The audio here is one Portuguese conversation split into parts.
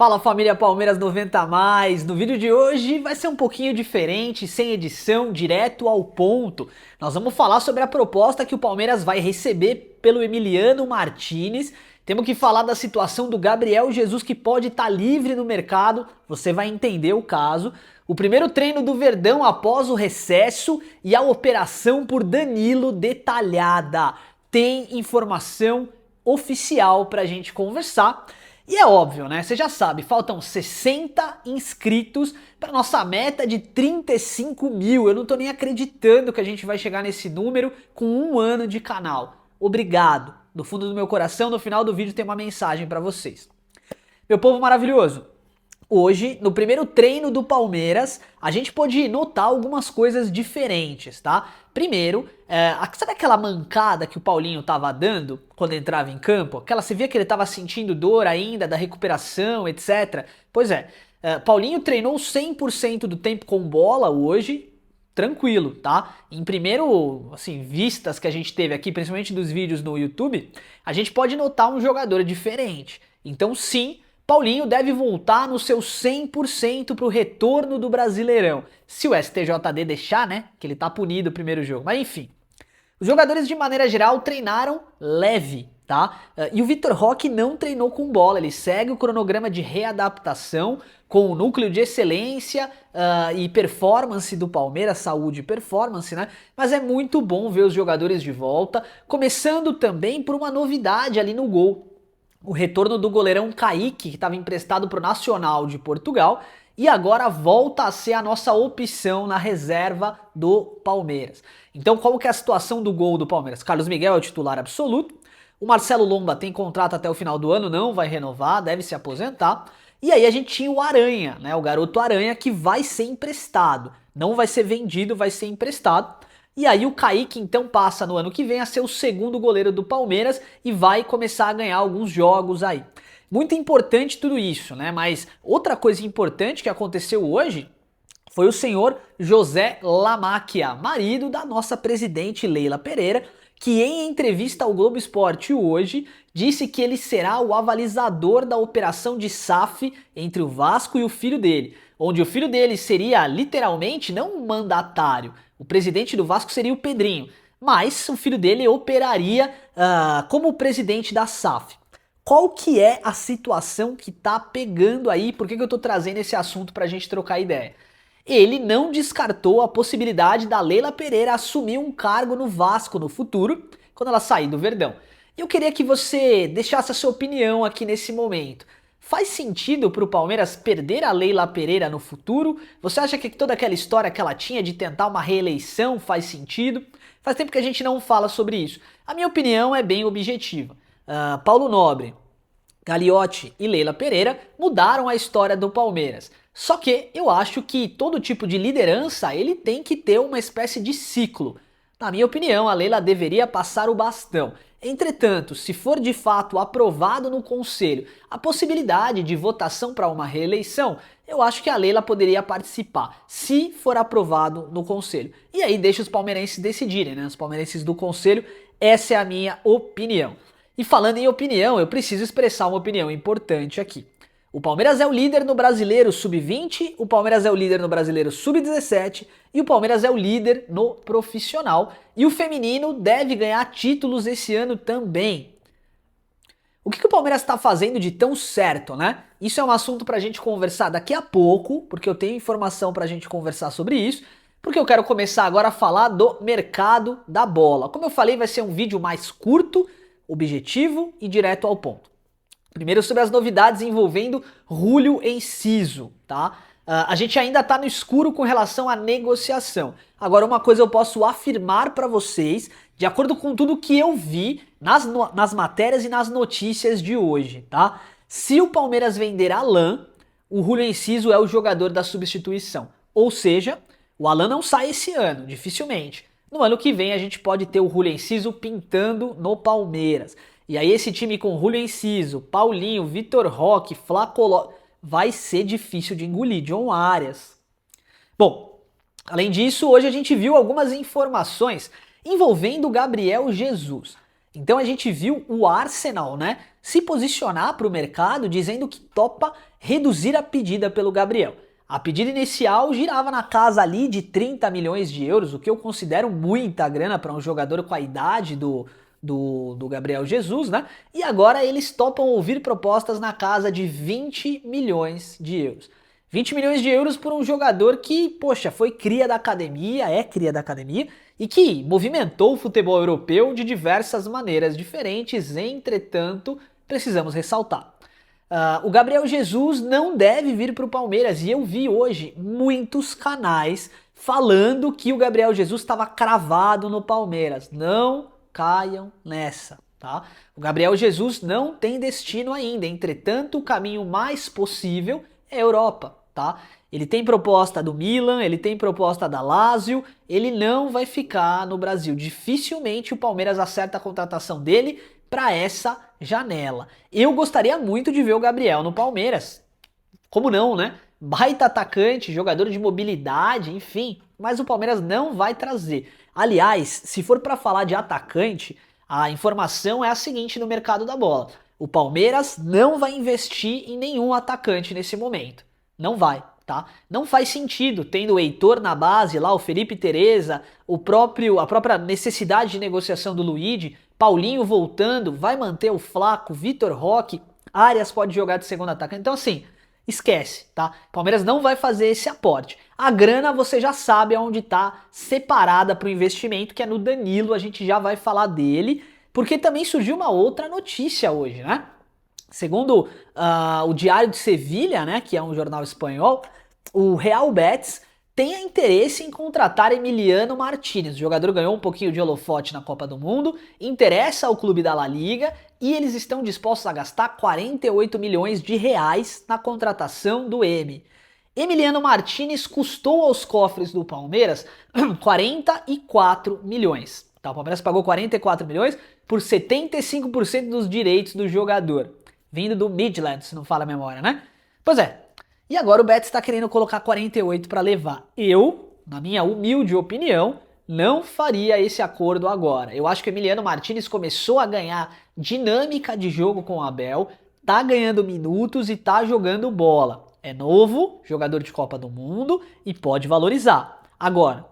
Fala família Palmeiras 90 a mais. No vídeo de hoje vai ser um pouquinho diferente, sem edição, direto ao ponto. Nós vamos falar sobre a proposta que o Palmeiras vai receber pelo Emiliano Martinez. Temos que falar da situação do Gabriel Jesus, que pode estar livre no mercado. Você vai entender o caso. O primeiro treino do Verdão após o recesso e a operação por Danilo detalhada. Tem informação oficial pra gente conversar. E é óbvio, né? Você já sabe, faltam 60 inscritos para nossa meta de 35 mil. Eu não tô nem acreditando que a gente vai chegar nesse número com um ano de canal. Obrigado. Do fundo do meu coração, no final do vídeo tem uma mensagem para vocês. Meu povo maravilhoso, hoje, no primeiro treino do Palmeiras, a gente pôde notar algumas coisas diferentes, tá? Primeiro, sabe aquela mancada que o Paulinho tava dando quando entrava em campo? Você via que ele tava sentindo dor ainda da recuperação, etc. Pois é, Paulinho treinou 100% do tempo com bola hoje, tranquilo, tá? Em primeiro, assim, vistas que a gente teve aqui, principalmente dos vídeos no YouTube, a gente pode notar um jogador diferente. Então, sim, Paulinho deve voltar no seu 100% para o retorno do Brasileirão. Se o STJD deixar, né? Que ele tá punido o primeiro jogo. Mas enfim. Os jogadores, de maneira geral, treinaram leve, tá? E o Vitor Roque não treinou com bola. Ele segue o cronograma de readaptação com o núcleo de excelência e performance do Palmeiras, saúde e performance, né? Mas é muito bom ver os jogadores de volta. Começando também por uma novidade ali no gol. O retorno do goleirão Kaique, que estava emprestado para o Nacional de Portugal, e agora volta a ser a nossa opção na reserva do Palmeiras. Então, qual que é a situação do gol do Palmeiras? Carlos Miguel é o titular absoluto, o Marcelo Lomba tem contrato até o final do ano, não vai renovar, deve se aposentar, e aí a gente tinha o Aranha, né, o garoto Aranha, que vai ser emprestado, não vai ser vendido, vai ser emprestado. E aí o Kaique então passa no ano que vem a ser o segundo goleiro do Palmeiras e vai começar a ganhar alguns jogos aí. Muito importante tudo isso, né? Mas outra coisa importante que aconteceu hoje foi o senhor José Lamacchia, marido da nossa presidente Leila Pereira, que em entrevista ao Globo Esporte hoje disse que ele será o avalizador da operação de SAF entre o Vasco e o filho dele, onde o filho dele seria literalmente não um mandatário. O presidente do Vasco seria o Pedrinho, mas o filho dele operaria como presidente da SAF. Qual que é a situação que tá pegando aí? Por que eu tô trazendo esse assunto pra gente trocar ideia? Ele não descartou a possibilidade da Leila Pereira assumir um cargo no Vasco no futuro, quando ela sair do Verdão. E eu queria que você deixasse a sua opinião aqui nesse momento. Faz sentido para o Palmeiras perder a Leila Pereira no futuro? Você acha que toda aquela história que ela tinha de tentar uma reeleição faz sentido? Faz tempo que a gente não fala sobre isso. A minha opinião é bem objetiva. Paulo Nobre, Gagliotti e Leila Pereira mudaram a história do Palmeiras. Só que eu acho que todo tipo de liderança ele tem que ter uma espécie de ciclo. Na minha opinião, a Leila deveria passar o bastão. Entretanto, se for de fato aprovado no Conselho a possibilidade de votação para uma reeleição, eu acho que a Leila poderia participar, se for aprovado no Conselho. E aí deixa os palmeirenses decidirem, né? Os palmeirenses do Conselho, essa é a minha opinião. E falando em opinião, eu preciso expressar uma opinião importante aqui. O Palmeiras é o líder no Brasileiro Sub-20, o Palmeiras é o líder no Brasileiro Sub-17 e o Palmeiras é o líder no Profissional. E o feminino deve ganhar títulos esse ano também. O que o Palmeiras está fazendo de tão certo, né? Isso é um assunto para a gente conversar daqui a pouco, porque eu tenho informação para a gente conversar sobre isso, porque eu quero começar agora a falar do mercado da bola. Como eu falei, vai ser um vídeo mais curto, objetivo e direto ao ponto. Primeiro sobre as novidades envolvendo Júlio Enciso, tá? A gente ainda tá no escuro com relação à negociação. Agora, uma coisa eu posso afirmar para vocês, de acordo com tudo que eu vi nas matérias e nas notícias de hoje, tá? Se o Palmeiras vender Alan, o Júlio Enciso é o jogador da substituição. Ou seja, o Alan não sai esse ano, dificilmente. No ano que vem a gente pode ter o Júlio Enciso pintando no Palmeiras. E aí esse time com Júlio Enciso, Paulinho, Vitor Roque, Flaco, vai ser difícil de engolir. John Arias. Bom, além disso, hoje a gente viu algumas informações envolvendo o Gabriel Jesus. Então a gente viu o Arsenal, né, se posicionar para o mercado dizendo que topa reduzir a pedida pelo Gabriel. A pedida inicial girava na casa ali de 30 milhões de euros, o que eu considero muita grana para um jogador com a idade do Gabriel Jesus, né? E agora eles topam ouvir propostas na casa de 20 milhões de euros. 20 milhões de euros por um jogador que, poxa, foi cria da academia, é cria da academia, e que movimentou o futebol europeu de diversas maneiras diferentes, entretanto, precisamos ressaltar. O Gabriel Jesus não deve vir para o Palmeiras, e eu vi hoje muitos canais falando que o Gabriel Jesus estava cravado no Palmeiras. Não caiam nessa, tá? O Gabriel Jesus não tem destino ainda, entretanto, o caminho mais possível é a Europa, tá? Ele tem proposta do Milan, ele tem proposta da Lazio, ele não vai ficar no Brasil. Dificilmente o Palmeiras acerta a contratação dele para essa janela. Eu gostaria muito de ver o Gabriel no Palmeiras. Como não, né? Baita atacante, jogador de mobilidade, enfim, mas o Palmeiras não vai trazer. Aliás, se for para falar de atacante, a informação é a seguinte no mercado da bola. O Palmeiras não vai investir em nenhum atacante nesse momento. Não vai, tá? Não faz sentido, tendo o Heitor na base lá, o Felipe Tereza, a própria necessidade de negociação do Luigi, Paulinho voltando, vai manter o Flaco, Vitor Roque, Arias pode jogar de segundo atacante. Então assim, esquece, tá? Palmeiras não vai fazer esse aporte. A grana você já sabe aonde tá separada para o investimento, que é no Danilo, a gente já vai falar dele, porque também surgiu uma outra notícia hoje, né? Segundo o Diário de Sevilha, né, que é um jornal espanhol, o Real Betis tem interesse em contratar Emiliano Martínez. O jogador ganhou um pouquinho de holofote na Copa do Mundo, interessa ao clube da La Liga e eles estão dispostos a gastar 48 milhões de reais na contratação do M. Emiliano Martínez custou aos cofres do Palmeiras 44 milhões. Tá, o Palmeiras pagou 44 milhões por 75% dos direitos do jogador. Vindo do Midland, se não fala a memória, né? Pois é. E agora o Betis está querendo colocar 48 para levar. Eu, na minha humilde opinião, não faria esse acordo agora. Eu acho que o Emiliano Martínez começou a ganhar dinâmica de jogo com o Abel, tá ganhando minutos e tá jogando bola. É novo, jogador de Copa do Mundo e pode valorizar. Agora,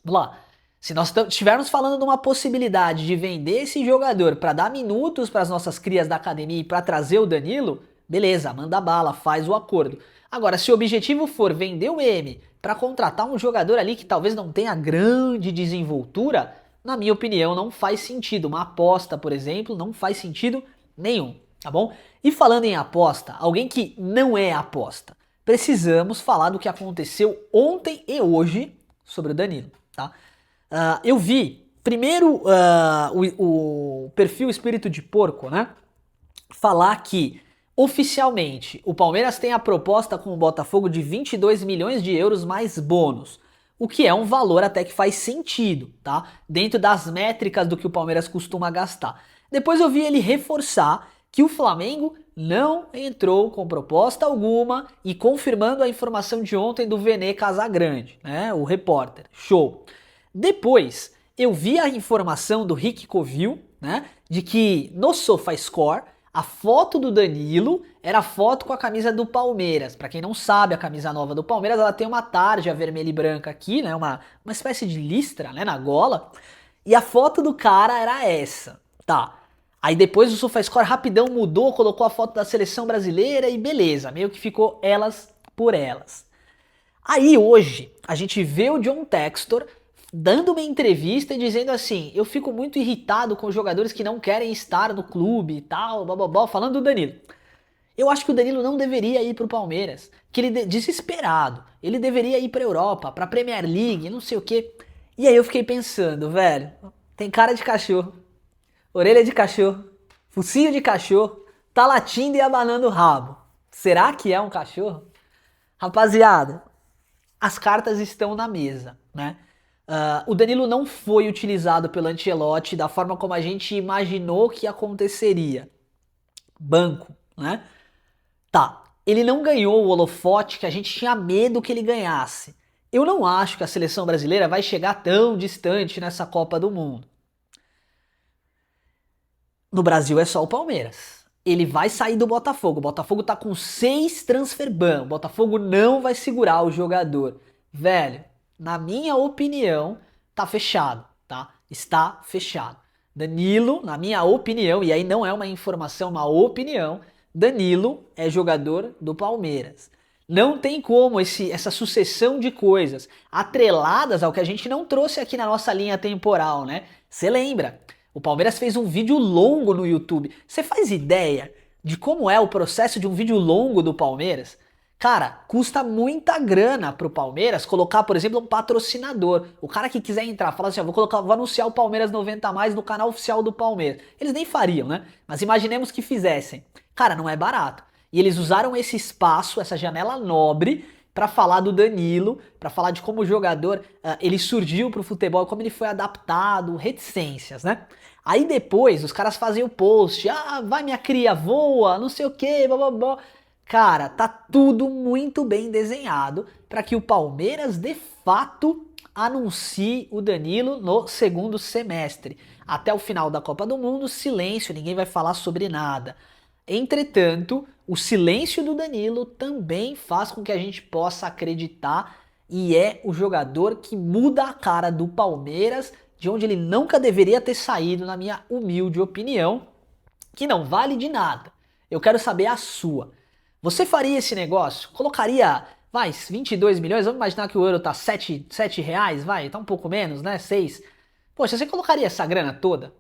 vamos lá. Se nós estivermos falando de uma possibilidade de vender esse jogador para dar minutos para as nossas crias da academia e para trazer o Danilo, beleza, manda bala, faz o acordo. Agora, se o objetivo for vender o M para contratar um jogador ali que talvez não tenha grande desenvoltura, na minha opinião não faz sentido. Uma aposta, por exemplo, não faz sentido nenhum, tá bom? E falando em aposta, alguém que não é aposta, precisamos falar do que aconteceu ontem e hoje sobre o Danilo, tá? Eu vi, primeiro, o perfil Espírito de Porco, né? Falar que, oficialmente, o Palmeiras tem a proposta com o Botafogo de 22 milhões de euros mais bônus. O que é um valor até que faz sentido, tá? Dentro das métricas do que o Palmeiras costuma gastar. Depois eu vi ele reforçar que o Flamengo não entrou com proposta alguma e confirmando a informação de ontem do Vene Casagrande, né? O repórter. Show! Depois, eu vi a informação do Rick Covil, né, de que no SofaScore, a foto do Danilo era a foto com a camisa do Palmeiras. Para quem não sabe, a camisa nova do Palmeiras, ela tem uma tarja vermelha e branca aqui, né, uma espécie de listra, né, na gola, e a foto do cara era essa, tá. Aí depois o SofaScore rapidão mudou, colocou a foto da seleção brasileira e beleza, meio que ficou elas por elas. Aí hoje, a gente vê o John Textor dando uma entrevista e dizendo assim, eu fico muito irritado com jogadores que não querem estar no clube e tal, blá, falando do Danilo. Eu acho que o Danilo não deveria ir pro Palmeiras, que ele desesperado, ele deveria ir pra Europa, pra Premier League, não sei o quê. E aí eu fiquei pensando, velho, tem cara de cachorro, orelha de cachorro, focinho de cachorro, tá latindo e abanando o rabo. Será que é um cachorro? Rapaziada, as cartas estão na mesa, né? O Danilo não foi utilizado pelo Ancelotti da forma como a gente imaginou que aconteceria. Banco, né? Tá, ele não ganhou o holofote que a gente tinha medo que ele ganhasse. Eu não acho que a seleção brasileira vai chegar tão distante nessa Copa do Mundo. No Brasil é só o Palmeiras. Ele vai sair do Botafogo. O Botafogo tá com 6 transfer ban. O Botafogo não vai segurar o jogador. Velho, na minha opinião, tá fechado, tá? Está fechado. Danilo, na minha opinião, e aí não é uma informação, uma opinião, Danilo é jogador do Palmeiras. Não tem como essa sucessão de coisas atreladas ao que a gente não trouxe aqui na nossa linha temporal, né? Você lembra? O Palmeiras fez um vídeo longo no YouTube. Você faz ideia de como é o processo de um vídeo longo do Palmeiras? Cara, custa muita grana pro Palmeiras colocar, por exemplo, um patrocinador. O cara que quiser entrar, fala assim, ó, vou anunciar o Palmeiras 90 mais no canal oficial do Palmeiras. Eles nem fariam, né? Mas imaginemos que fizessem. Cara, não é barato. E eles usaram esse espaço, essa janela nobre, para falar do Danilo, para falar de como o jogador ele surgiu pro futebol, como ele foi adaptado, reticências, né? Aí depois os caras fazem o post, vai minha cria, voa, não sei o que, blá blá blá. Cara, tá tudo muito bem desenhado para que o Palmeiras de fato anuncie o Danilo no segundo semestre. Até o final da Copa do Mundo, silêncio, ninguém vai falar sobre nada. Entretanto, o silêncio do Danilo também faz com que a gente possa acreditar e é o jogador que muda a cara do Palmeiras, de onde ele nunca deveria ter saído, na minha humilde opinião, que não vale de nada. Eu quero saber a sua. Você faria esse negócio? Colocaria, 22 milhões? Vamos imaginar que o euro tá 7 reais, tá um pouco menos, né? 6. Poxa, você colocaria essa grana toda?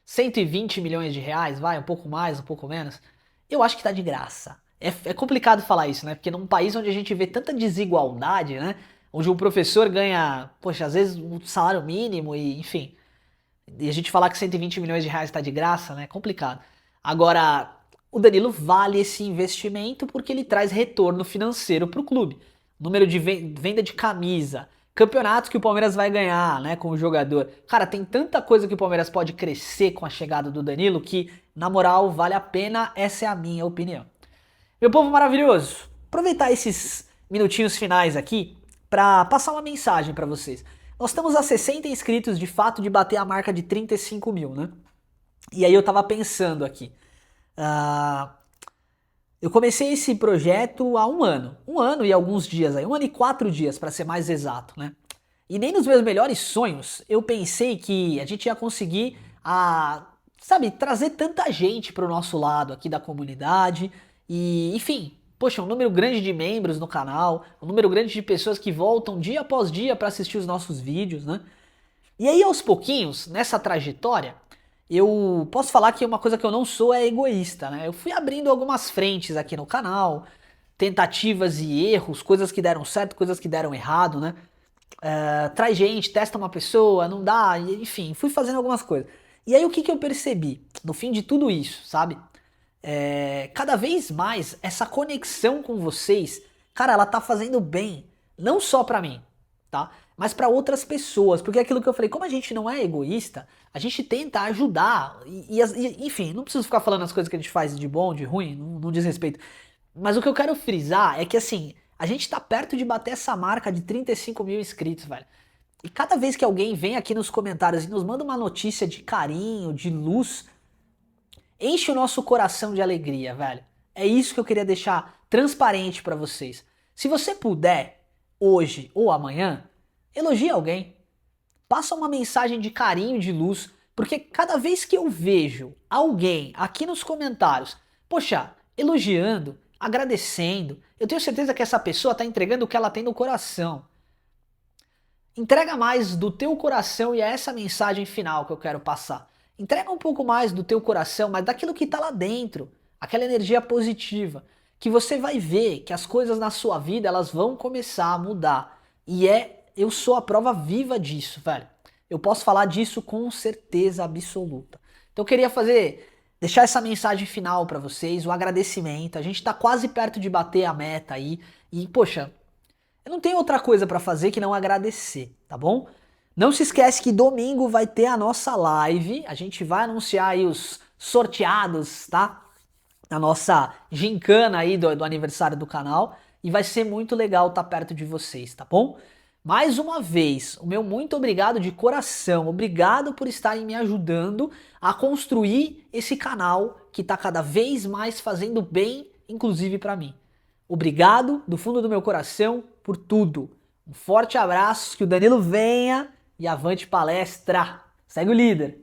120 milhões de reais, um pouco mais, um pouco menos? Eu acho que tá de graça. É complicado falar isso, né? Porque num país onde a gente vê tanta desigualdade, né? Onde o professor ganha, poxa, às vezes um salário mínimo e, enfim. E a gente falar que 120 milhões de reais tá de graça, né? É complicado. Agora, o Danilo vale esse investimento porque ele traz retorno financeiro pro clube. Número de venda de camisa, campeonatos que o Palmeiras vai ganhar, né, com o jogador. Cara, tem tanta coisa que o Palmeiras pode crescer com a chegada do Danilo que, na moral, vale a pena, essa é a minha opinião. Meu povo maravilhoso, aproveitar esses minutinhos finais aqui para passar uma mensagem para vocês. Nós estamos a 60 inscritos de fato de bater a marca de 35 mil, né? E aí eu tava pensando aqui, eu comecei esse projeto há um ano e alguns dias aí, 1 ano e 4 dias para ser mais exato, né? E nem nos meus melhores sonhos eu pensei que a gente ia conseguir, trazer tanta gente para o nosso lado aqui da comunidade e, enfim, poxa, um número grande de membros no canal, um número grande de pessoas que voltam dia após dia para assistir os nossos vídeos, né? E aí, aos pouquinhos, nessa trajetória, eu posso falar que uma coisa que eu não sou é egoísta, né? Eu fui abrindo algumas frentes aqui no canal, tentativas e erros, coisas que deram certo, coisas que deram errado, né? Traz gente, testa uma pessoa, não dá, enfim, fui fazendo algumas coisas. E aí o que eu percebi no fim de tudo isso, sabe? Cada vez mais essa conexão com vocês, cara, ela tá fazendo bem, não só pra mim, tá? Mas pra outras pessoas, porque é aquilo que eu falei, como a gente não é egoísta, a gente tenta ajudar, enfim, não preciso ficar falando as coisas que a gente faz de bom, de ruim, não diz respeito. Mas o que eu quero frisar é que assim, a gente tá perto de bater essa marca de 35 mil inscritos, velho. E cada vez que alguém vem aqui nos comentários e nos manda uma notícia de carinho, de luz, enche o nosso coração de alegria, velho. É isso que eu queria deixar transparente pra vocês. Se você puder, hoje ou amanhã, elogie alguém. Passa uma mensagem de carinho, de luz, porque cada vez que eu vejo alguém aqui nos comentários, poxa, elogiando, agradecendo, eu tenho certeza que essa pessoa tá entregando o que ela tem no coração. Entrega mais do teu coração e é essa mensagem final que eu quero passar. Entrega um pouco mais do teu coração, mas daquilo que está lá dentro, aquela energia positiva, que você vai ver que as coisas na sua vida elas vão começar a mudar. E eu sou a prova viva disso, velho. Eu posso falar disso com certeza absoluta. Então eu queria deixar essa mensagem final para vocês, o agradecimento. A gente está quase perto de bater a meta aí e poxa, eu não tenho outra coisa para fazer que não agradecer, tá bom? Não se esquece que domingo vai ter a nossa live, a gente vai anunciar aí os sorteados, tá? A nossa gincana aí do aniversário do canal e vai ser muito legal estar perto de vocês, tá bom? Mais uma vez, o meu muito obrigado de coração. Obrigado por estarem me ajudando a construir esse canal que está cada vez mais fazendo bem, inclusive para mim. Obrigado do fundo do meu coração por tudo. Um forte abraço, que o Danilo venha e avante palestra. Segue o líder.